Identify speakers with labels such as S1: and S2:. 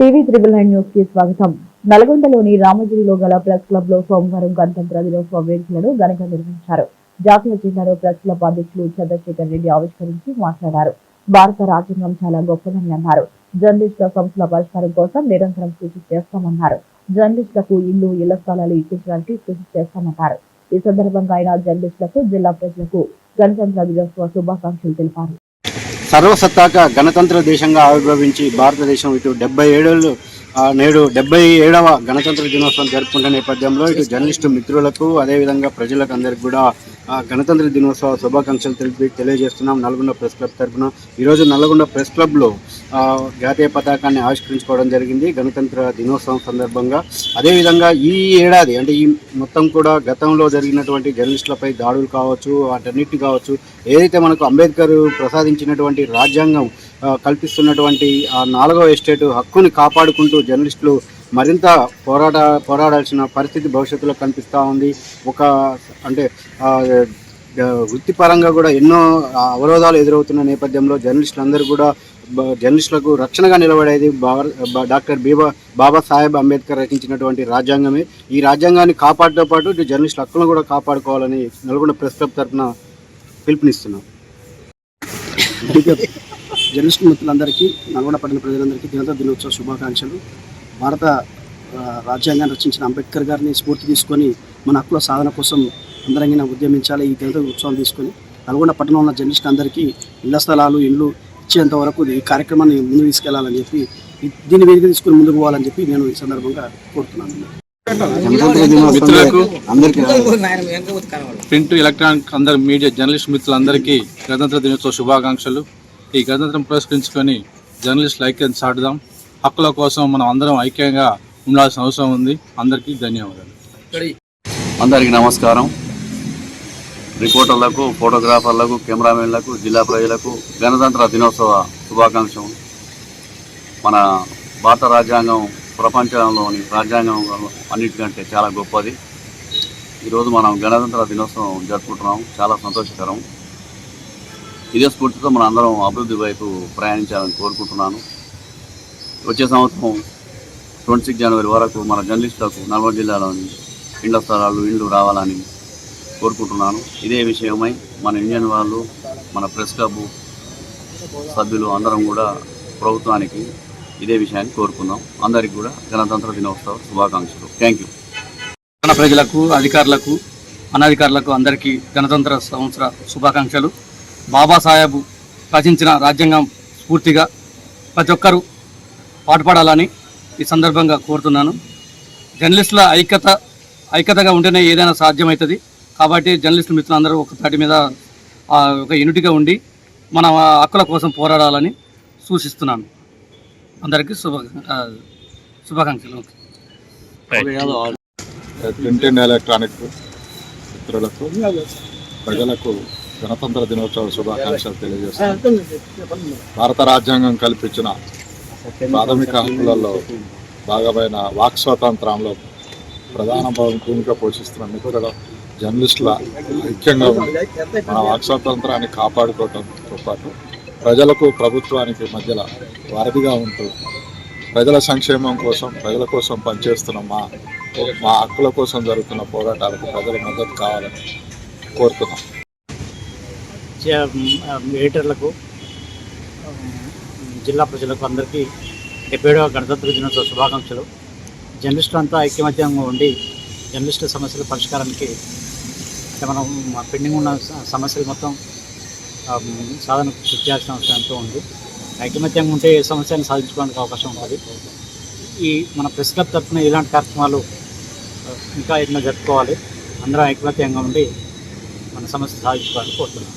S1: TV 999 news కి స్వాగతం. నల్గొండలోని రామగిరిలో గల ప్రెస్ క్లబ్ లో సోమవారం గణతంత్ర దినోత్సవ వేడుకలను ఘనంగా నిర్వహించారు. జాతీయ జెండాను ప్రెస్ క్లబ్ అధ్యక్షులు చంద్రశేఖర్ రెడ్డి ఆవిష్కరించి మాట్లాడారు. భారత రాజ్యాంగం చాలా గొప్పదని అన్నారు. జర్నలిస్టుల సమస్యల పరిష్కారం కోసం నిరంతరం కృషి చేస్తామన్నారు. జర్నలిస్టులకు ఇళ్ల స్థలాలు ఇప్పించడానికి కృషి చేస్తామన్నారు. ఈ సందర్భంగా ఆయన జర్నలిస్టులకు, జిల్లా ప్రజలకు గణతంత్ర దినోత్సవ శుభాకాంక్షలు తెలిపారు.
S2: సర్వసత్తాక గణతంత్ర దేశంగా ఆవిర్భవించి భారతదేశం ఇటు 77 నేడు 77వ గణతంత్ర దినోత్సవం జరుపుకుంటున్న నేపథ్యంలో ఇటు జర్నలిస్టు మిత్రులకు అదేవిధంగా ప్రజలకు అందరికీ కూడా గణతంత్ర దినోత్సవ శుభాకాంక్షలు తెలియజేస్తున్నాం. నల్గొండ ప్రెస్ క్లబ్ తరఫున ఈరోజు నల్గొండ ప్రెస్ క్లబ్లో జాతీయ పతాకాన్ని ఆవిష్కరించుకోవడం జరిగింది గణతంత్ర దినోత్సవం సందర్భంగా. అదేవిధంగా ఈ ఏడాది అంటే ఈ మొత్తం కూడా గతంలో జరిగినటువంటి జర్నలిస్టులపై దాడులు కావచ్చు, వాటన్నిటి కావచ్చు, ఏదైతే మనకు అంబేద్కర్ ప్రసాదించినటువంటి రాజ్యాంగం కల్పిస్తున్నటువంటి ఆ 4వ ఎస్టేట్ హక్కుని కాపాడుకుంటూ జర్నలిస్టులు మరింత పోరాడాల్సిన పరిస్థితి భవిష్యత్తులో కనిపిస్తూ ఉంది. అంటే వృత్తిపరంగా కూడా ఎన్నో అవరోధాలు ఎదురవుతున్న నేపథ్యంలో జర్నలిస్టులందరూ కూడా జర్నలిస్టులకు రక్షణగా నిలబడేది డాక్టర్ బాబాసాహెబ్ అంబేద్కర్ రచించినటువంటి రాజ్యాంగమే. ఈ రాజ్యాంగాన్ని కాపాడటంతో పాటు ఇటు జర్నలిస్టుల హక్కులను కూడా కాపాడుకోవాలని నల్గొండ ప్రెస్ క్లబ్ తరఫున పిలుపునిస్తున్నాం.
S3: జర్నలిస్టు మిత్రులందరికీ, నల్గొండ పట్టణ ప్రజలందరికీ గణతంత్ర దినోత్సవ శుభాకాంక్షలు. భారత రాజ్యాంగాన్ని రచించిన అంబేద్కర్ గారిని స్ఫూర్తి తీసుకొని మన హక్కుల సాధన కోసం అందరంగా ఉద్యమించాలి. ఈ గణతంత్ర ఉత్సవం తీసుకొని నల్గొండ పట్టణంలో ఉన్న జర్నలిస్టు అందరికీ ఇళ్ల స్థలాలు, ఇండ్లు ఇచ్చేంత వరకు ఈ కార్యక్రమాన్ని ముందుకు తీసుకెళ్లాలని చెప్పి, దీన్ని వేదిక తీసుకుని ముందుకు పోవాలని చెప్పి నేను ఈ సందర్భంగా కోరుతున్నాను.
S4: ప్రింట్, ఎలక్ట్రానిక్ అందరు మీడియా జర్నలిస్ట్ మిత్రులందరికీ గణతంత్ర దినోత్సవ శుభాకాంక్షలు. ఈ గణతంత్రం పురస్కరించుకొని జర్నలిస్టులు ఐక్యత చాటుదాం. హక్కుల కోసం మనం అందరం ఐక్యంగా ఉండాల్సిన అవసరం ఉంది. అందరికీ ధన్యవాదాలు.
S5: అందరికీ నమస్కారం. రిపోర్టర్లకు, ఫోటోగ్రాఫర్లకు, కెమెరామెన్లకు, జిల్లా ప్రజలకు గణతంత్ర దినోత్సవ శుభాకాంక్షలు. మన భారత రాజ్యాంగం ప్రపంచంలోని రాజ్యాంగం అన్నిటికంటే చాలా గొప్పది. ఈరోజు మనం గణతంత్ర దినోత్సవం జరుపుకుంటున్నాం. చాలా సంతోషకరం. ఇదే స్ఫూర్తితో మన అందరం అభివృద్ధి వైపు ప్రయాణించాలని కోరుకుంటున్నాను. వచ్చే సంవత్సరం 26 జనవరి వరకు మన జర్నలిస్టులకు నల్గొండ జిల్లాలోని ఇళ్ల స్థలాలు, ఇండ్లు రావాలని కోరుకుంటున్నాను. ఇదే విషయమై మన ఇండియన్ వాళ్ళు, మన ప్రెస్ క్లబ్ సభ్యులు అందరం కూడా ప్రభుత్వానికి ఇదే విషయాన్ని కోరుకుందాం. అందరికీ కూడా గణతంత్ర దినోత్సవ శుభాకాంక్షలు. Thank you.
S4: ప్రజలకు, అధికారులకు, అనధికారులకు అందరికీ గణతంత్ర సంవత్సర శుభాకాంక్షలు. బాబాసాహెబ్ రచించిన రాజ్యాంగం స్ఫూర్తిగా ప్రతి ఒక్కరూ పాటుపడాలని ఈ సందర్భంగా కోరుతున్నాను. జర్నలిస్టుల ఐక్యతగా ఉంటేనే ఏదైనా సాధ్యమవుతుంది. కాబట్టి జర్నలిస్టు మిత్రులందరూ ఒక తాటి మీద ఒక యూనిటీగా ఉండి మన హక్కుల కోసం పోరాడాలని సూచిస్తున్నాను. అందరికీ శుభాకాంక్షలు.
S6: ప్రింట్ అండ్ ఎలక్ట్రానిక్ మిత్రులకు, ప్రజలకు గణతంత్ర దినోత్సవ శుభాకాంక్షలు తెలియజేస్తున్నాను. భారత రాజ్యాంగం కల్పించిన ప్రాథమిక హక్కులలో భాగమైన వాక్ స్వాతంత్రంలో ప్రధాన భూమిక పోషిస్తున్న మిత్రుల జర్నలిస్టుల ఐక్యంగా ఉండి మన వాక్ స్వాతంత్రాన్ని కాపాడుకోవడంతో పాటు ప్రజలకు, ప్రభుత్వానికి మధ్యలో వారధిగా ఉంటూ ప్రజల సంక్షేమం కోసం, ప్రజల కోసం పనిచేస్తున్న మా హక్కుల కోసం జరుగుతున్న పోరాటాలకు ప్రజల మద్దతు కావాలని కోరుతున్నాం.
S3: ఎడిటర్లకు, జిల్లా ప్రజలకు అందరికీ 77వ గణతంత్ర దినోత్సవ శుభాకాంక్షలు. జర్నలిస్టులు అంతా ఐక్యమత్యంగా ఉండి జర్నలిస్టుల సమస్యల పరిష్కారానికి మనం పెండింగ్ ఉన్న సమస్యలు మొత్తం సాధన కృషి చేయాల్సిన అవసరం ఎంతో ఉంది. ఐకమత్యంగా ఉంటే ఏ సమస్యను సాధించుకోవడానికి అవకాశం ఉంటుంది. ఈ మన ప్రెస్ క్లబ్ తరఫున ఇలాంటి కార్యక్రమాలు ఇంకా ఎన్నో జరుపుకోవాలి. అందరం ఐకమత్యంగా ఉండి మన సమస్య సాధించుకోవాలని కోరుతున్నాం.